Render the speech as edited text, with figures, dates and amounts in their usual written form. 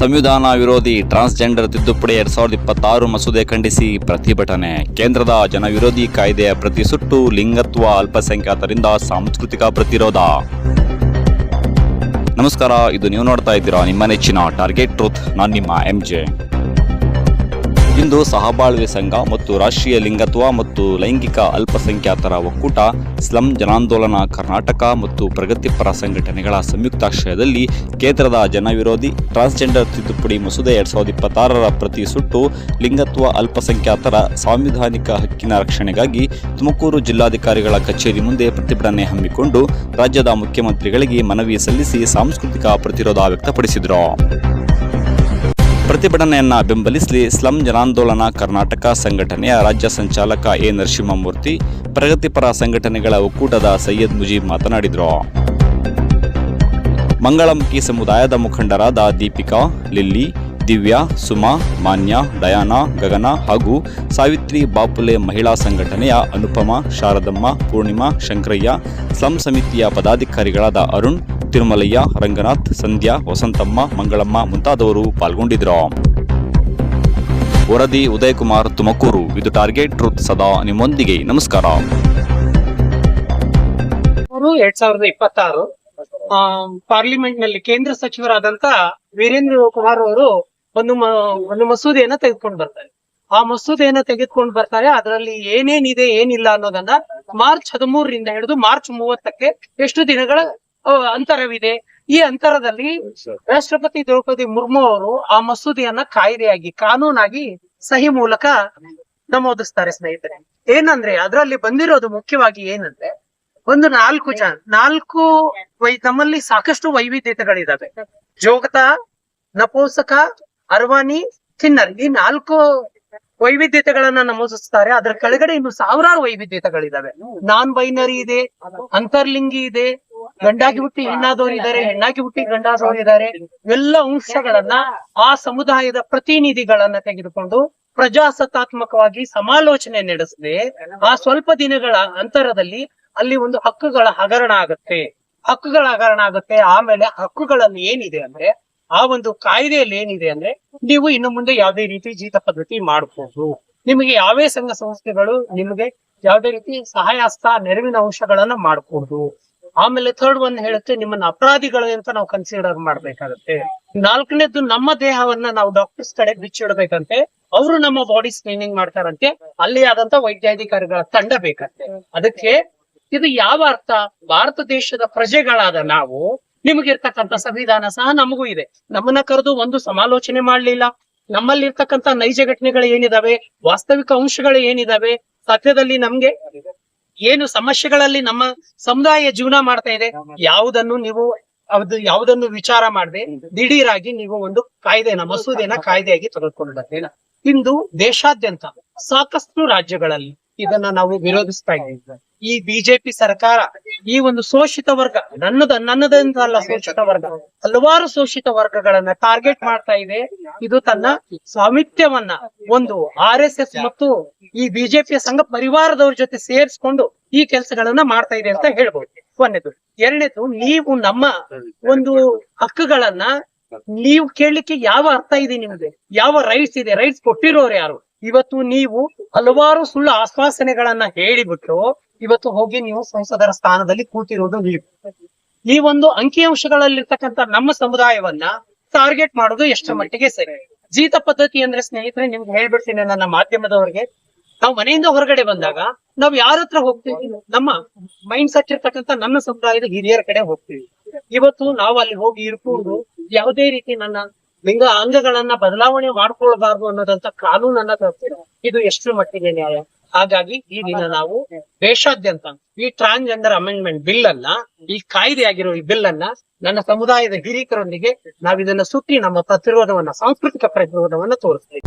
ಸಂವಿಧಾನ ವಿರೋಧಿ ಟ್ರಾನ್ಸ್ಜೆಂಡರ್ ತಿದ್ದುಪಡಿ 2026 ಮಸೂದೆ ಖಂಡಿಸಿ ಪ್ರತಿಭಟನೆ. ಕೇಂದ್ರದ ಜನವಿರೋಧಿ ಕಾಯ್ದೆಯ ಪ್ರತಿ ಸುಟ್ಟು ಲಿಂಗತ್ವ ಅಲ್ಪಸಂಖ್ಯಾತರಿಂದ ಸಾಂಸ್ಕೃತಿಕ ಪ್ರತಿರೋಧ. ನಮಸ್ಕಾರ, ಇದು ನೀವು ನೋಡ್ತಾ ಇದ್ದೀರಾ ನಿಮ್ಮ ನೆಚ್ಚಿನ ಟಾರ್ಗೆಟ್ ಟ್ರೂತ್. ನಾನು ನಿಮ್ಮ MJ. ಇಂದು ಸಹಬಾಳ್ವೆ ಸಂಘ ಮತ್ತು ರಾಷ್ಟ್ರೀಯ ಲಿಂಗತ್ವ ಮತ್ತು ಲೈಂಗಿಕ ಅಲ್ಪಸಂಖ್ಯಾತರ ಒಕ್ಕೂಟ, ಸ್ಲಂ ಜನಾಂದೋಲನ ಕರ್ನಾಟಕ ಮತ್ತು ಪ್ರಗತಿಪರ ಸಂಘಟನೆಗಳ ಸಂಯುಕ್ತಾಶ್ರಯದಲ್ಲಿ ಕೇಂದ್ರದ ಜನವಿರೋಧಿ ಟ್ರಾನ್ಸ್ಜೆಂಡರ್ ತಿದ್ದುಪಡಿ ಮಸೂದೆ 2026ರ ಪ್ರತಿ ಸುಟ್ಟು ಲಿಂಗತ್ವ ಅಲ್ಪಸಂಖ್ಯಾತರ ಸಾಂವಿಧಾನಿಕ ಹಕ್ಕಿನ ರಕ್ಷಣೆಗಾಗಿ ತುಮಕೂರು ಜಿಲ್ಲಾಧಿಕಾರಿಗಳ ಕಚೇರಿ ಮುಂದೆ ಪ್ರತಿಭಟನೆ ಹಮ್ಮಿಕೊಂಡು ರಾಜ್ಯದ ಮುಖ್ಯಮಂತ್ರಿಗಳಿಗೆ ಮನವಿ ಸಲ್ಲಿಸಿ ಸಾಂಸ್ಕೃತಿಕ ಪ್ರತಿರೋಧ ವ್ಯಕ್ತಪಡಿಸಿದರು. ಪ್ರತಿಭಟನೆಯನ್ನ ಬೆಂಬಲಿಸಿ ಸ್ಲಂ ಜನಾಂದೋಲನ ಕರ್ನಾಟಕ ಸಂಘಟನೆಯ ರಾಜ್ಯ ಸಂಚಾಲಕ ಎ ನರಸಿಂಹಮೂರ್ತಿ, ಪ್ರಗತಿಪರ ಸಂಘಟನೆಗಳ ಒಕ್ಕೂಟದ ಸೈಯದ್ ಮುಜೀಬ್ ಮಾತನಾಡಿದರು. ಮಂಗಳಮುಖಿ ಸಮುದಾಯದ ಮುಖಂಡರಾದ ದೀಪಿಕಾ, ಲಿಲ್ಲಿ, ದಿವ್ಯಾ, ಸುಮಾ, ಮಾನ್ಯ, ಡಯಾನಾ, ಗಗನ ಹಾಗೂ ಸಾವಿತ್ರಿ ಬಾಪುಲೆ ಮಹಿಳಾ ಸಂಘಟನೆಯ ಅನುಪಮ, ಶಾರದಮ್ಮ, ಪೂರ್ಣಿಮಾ, ಶಂಕರಯ್ಯ, ಸ್ಲಂ ಸಮಿತಿಯ ಪದಾಧಿಕಾರಿಗಳಾದ ಅರುಣ್, ತಿರುಮಲಯ್ಯ, ರಂಗನಾಥ್, ಸಂಧ್ಯಾ, ವಸಂತಮ್ಮ, ಮಂಗಳಮ್ಮ ಮುಂತಾದವರು ಪಾಲ್ಗೊಂಡಿದ್ದರು. ವರದಿ ಉದಯಕುಮಾರ್, ತುಮಕೂರು. ಇದು ಟಾರ್ಗೆಟ್ ಟ್ರೂತ್, ಸದಾ ನಿಮ್ಮೊಂದಿಗೆ. ನಮಸ್ಕಾರ. 2026 ಪಾರ್ಲಿಮೆಂಟ್ ನಲ್ಲಿ ಕೇಂದ್ರ ಸಚಿವರಾದಂತ ವೀರೇಂದ್ರ ಕುಮಾರ್ ಅವರು ಒಂದು ಮಸೂದೆಯನ್ನ ತೆಗೆದುಕೊಂಡು ಬರ್ತಾರೆ. ಆ ಮಸೂದೆಯನ್ನ ತೆಗೆದುಕೊಂಡು ಬರ್ತಾರೆ. ಅದರಲ್ಲಿ ಏನೇನಿದೆ ಏನಿಲ್ಲ ಅನ್ನೋದನ್ನ ಮಾರ್ಚ್ 13ರಿಂದ ಹಿಡಿದು ಮಾರ್ಚ್ 30ಕ್ಕೆ ಎಷ್ಟು ದಿನಗಳ ಅಂತರವಿದೆ. ಈ ಅಂತರದಲ್ಲಿ ರಾಷ್ಟ್ರಪತಿ ದ್ರೌಪದಿ ಮುರ್ಮು ಅವರು ಆ ಮಸೂದೆಯನ್ನ ಕಾಯ್ದೆಯಾಗಿ, ಕಾನೂನಾಗಿ ಸಹಿ ಮೂಲಕ ನಮೂದಿಸ್ತಾರೆ. ಸ್ನೇಹಿತರೆ, ಏನಂದ್ರೆ ಅದರಲ್ಲಿ ಬಂದಿರೋದು ಮುಖ್ಯವಾಗಿ ಏನಂದ್ರೆ ಒಂದು 4 ನಮ್ಮಲ್ಲಿ ಸಾಕಷ್ಟು ವೈವಿಧ್ಯತೆಗಳಿದಾವೆ. ಜೋಗತ, ನಪೋಸಕ, ಅರ್ವಾನಿ, ಕಿನ್ನರ್, ಈ 4 ವೈವಿಧ್ಯತೆಗಳನ್ನ ನಮೂದಿಸ್ತಾರೆ. ಅದರ ಕೆಳಗಡೆ ಇನ್ನು ಸಾವಿರಾರು ವೈವಿಧ್ಯತೆಗಳಿದಾವೆ. ನಾನ್ ಬೈನರಿ ಇದೆ, ಅಂತರ್ಲಿಂಗಿ ಇದೆ, ಗಂಡಾಗಿ ಹುಟ್ಟಿ ಹೆಣ್ಣಾದವರು ಇದ್ದಾರೆ, ಹೆಣ್ಣಾಗಿ ಹುಟ್ಟಿ ಗಂಡಾದವರು ಇದ್ದಾರೆ. ಎಲ್ಲ ಅಂಶಗಳನ್ನ ಆ ಸಮುದಾಯದ ಪ್ರತಿನಿಧಿಗಳನ್ನ ತೆಗೆದುಕೊಂಡು ಪ್ರಜಾಸತ್ತಾತ್ಮಕವಾಗಿ ಸಮಾಲೋಚನೆ ನಡೆಸದೆ ಆ ಸ್ವಲ್ಪ ದಿನಗಳ ಅಂತರದಲ್ಲಿ ಅಲ್ಲಿ ಒಂದು ಹಕ್ಕುಗಳ ಹಗರಣ ಆಗುತ್ತೆ. ಆಮೇಲೆ ಹಕ್ಕುಗಳಲ್ಲಿ ಏನಿದೆ ಅಂದ್ರೆ, ಆ ಒಂದು ಕಾಯ್ದೆಯಲ್ಲಿ ಏನಿದೆ ಅಂದ್ರೆ, ನೀವು ಇನ್ನು ಮುಂದೆ ಯಾವುದೇ ರೀತಿ ಜೀತ ಪದ್ಧತಿ ಮಾಡಬಹುದು, ನಿಮಗೆ ಯಾವೇ ಸಂಘ ಸಂಸ್ಥೆಗಳು ನಿಮಗೆ ಯಾವುದೇ ರೀತಿ ಸಹಾಯಹಸ್ತ ನೆರವಿನ ಅಂಶಗಳನ್ನ ಮಾಡಬಹುದು. ಆಮೇಲೆ ಥರ್ಡ್ ಒನ್ ಹೇಳುತ್ತೆ, ನಿಮ್ಮನ್ನ ಅಪರಾಧಿಗಳು ಅಂತ ನಾವು ಕನ್ಸಿಡರ್ ಮಾಡ್ಬೇಕಾಗತ್ತೆ. 4ನೇದು, ನಮ್ಮ ದೇಹವನ್ನ ನಾವು ಡಾಕ್ಟರ್ಸ್ ಕಡೆ ಬಿಚ್ಚಿಡ್ಬೇಕಂತೆ. ಅವರು ನಮ್ಮ ಬಾಡಿ ಸ್ಕ್ರೀನಿಂಗ್ ಮಾಡ್ತಾರಂತೆ. ಅಲ್ಲಿ ಆದಂತ ವೈದ್ಯಾಧಿಕಾರಿಗಳ ತಂಡ ಬೇಕಂತೆ. ಅದಕ್ಕೆ ಇದು ಯಾವ ಅರ್ಥ? ಭಾರತ ದೇಶದ ಪ್ರಜೆಗಳಾದ ನಾವು, ನಿಮಗಿರ್ತಕ್ಕಂಥ ಸಂವಿಧಾನ ಸಹ ನಮಗೂ ಇದೆ. ನಮ್ಮನ್ನ ಕರೆದು ಒಂದು ಸಮಾಲೋಚನೆ ಮಾಡ್ಲಿಲ್ಲ. ನಮ್ಮಲ್ಲಿ ಇರ್ತಕ್ಕಂಥ ನೈಜ ಘಟನೆಗಳು ಏನಿದಾವೆ, ವಾಸ್ತವಿಕ ಅಂಶಗಳು ಏನಿದಾವೆ, ಸತ್ಯದಲ್ಲಿ ನಮ್ಗೆ ಏನು ಸಮಸ್ಯೆಗಳಲ್ಲಿ ನಮ್ಮ ಸಮುದಾಯ ಜೀವನ ಮಾಡ್ತಾ ಇದೆ, ಯಾವುದನ್ನು ವಿಚಾರ ಮಾಡದೆ ದಿಢೀರಾಗಿ ನೀವು ಒಂದು ಮಸೂದೆನ ಕಾಯ್ದೆಯಾಗಿ ತೆಗೆದುಕೊಂಡು ಬರ್ತೇನೆ. ಇಂದು ದೇಶಾದ್ಯಂತ ಸಾಕಷ್ಟು ರಾಜ್ಯಗಳಲ್ಲಿ ಇದನ್ನ ನಾವು ವಿರೋಧಿಸ್ತಾ ಇದ್ದೀವಿ. ಈ ಬಿಜೆಪಿ ಸರ್ಕಾರ ಈ ಒಂದು ಶೋಷಿತ ವರ್ಗ, ನನ್ನದಂತಲ್ಲ ಶೋಷಿತ ವರ್ಗ, ಹಲವಾರು ಶೋಷಿತ ವರ್ಗಗಳನ್ನ ಟಾರ್ಗೆಟ್ ಮಾಡ್ತಾ ಇದೆ. ಇದು ತನ್ನ ಸ್ವಾಮಿತ್ಯವನ್ನ ಒಂದು RSS ಮತ್ತು ಈ ಬಿಜೆಪಿಯ ಸಂಘ ಪರಿವಾರದವ್ರ ಜೊತೆ ಸೇರಿಸ್ಕೊಂಡು ಈ ಕೆಲಸಗಳನ್ನ ಮಾಡ್ತಾ ಇದೆ ಅಂತ ಹೇಳ್ಬೋದು. ಒಂದೇದು. ಎರಡನೇದು, ನೀವು ನಮ್ಮ ಒಂದು ಹಕ್ಕುಗಳನ್ನ ನೀವು ಕೇಳಲಿಕ್ಕೆ ಯಾವ ಅರ್ಥ ಇದೆ, ನಿಮ್ಗೆ ಯಾವ ರೈಟ್ಸ್ ಇದೆ? ರೈಟ್ಸ್ ಕೊಟ್ಟಿರೋರು ಯಾರು? ಇವತ್ತು ನೀವು ಹಲವಾರು ಸುಳ್ಳು ಆಶ್ವಾಸನೆಗಳನ್ನ ಹೇಳಿಬಿಟ್ಟು ಇವತ್ತು ಹೋಗಿ ನೀವು ಸಂಸದರ ಸ್ಥಾನದಲ್ಲಿ ಕೂತಿರೋದು ನೀವು. ಈ ಒಂದು ಅಂಕಿಅಂಶಗಳಲ್ಲಿರ್ತಕ್ಕಂಥ ನಮ್ಮ ಸಮುದಾಯವನ್ನ ಟಾರ್ಗೆಟ್ ಮಾಡೋದು ಎಷ್ಟರ ಮಟ್ಟಿಗೆ ಸರಿ? ಜೀತ ಪದ್ಧತಿ ಅಂದ್ರೆ ಸ್ನೇಹಿತರೆ, ನಿಮ್ಗೆ ಹೇಳ್ಬಿಡ್ತೀನಿ, ನನ್ನ ಮಾಧ್ಯಮದವರಿಗೆ, ನಾವು ಮನೆಯಿಂದ ಹೊರಗಡೆ ಬಂದಾಗ ನಾವು ಯಾರ ಹತ್ರ ಹೋಗ್ತೀವಿ? ನಮ್ಮ ಮೈಂಡ್ ಸೆಟ್ ಇರ್ತಕ್ಕಂಥ ನನ್ನ ಸಮುದಾಯದ ಹಿರಿಯರ ಕಡೆ ಹೋಗ್ತೀವಿ. ಇವತ್ತು ನಾವು ಅಲ್ಲಿ ಹೋಗಿ ಇರ್ಕೊಂಡು ಯಾವುದೇ ರೀತಿ ನನ್ನ ಲಿಂಗ ಅಂಗಗಳನ್ನ ಬದಲಾವಣೆ ಮಾಡ್ಕೊಳ್ಬಾರ್ದು ಅನ್ನೋದಂತ ಕಾನೂನನ್ನ ತರ್ತೀವಿ. ಇದು ಎಷ್ಟು ಮಟ್ಟಿಗೆ ನ್ಯಾಯ? ಹಾಗಾಗಿ ಈ ದಿನ ನಾವು ದೇಶಾದ್ಯಂತ ಈ ಟ್ರಾನ್ಸ್ಜೆಂಡರ್ ಅಮೆಂಡ್ಮೆಂಟ್ ಬಿಲ್ ಅನ್ನ, ಈ ಕಾಯ್ದೆಯಾಗಿರೋ ಈ ಬಿಲ್ ಅನ್ನ ನನ್ನ ಸಮುದಾಯದ ಹಿರಿಯರೊಂದಿಗೆ ನಾವಿದನ್ನ ಸುತ್ತಿ ನಮ್ಮ ಪ್ರತಿರೋಧವನ್ನ, ಸಾಂಸ್ಕೃತಿಕ ಪ್ರತಿರೋಧವನ್ನ ತೋರಿಸ್ತೀವಿ.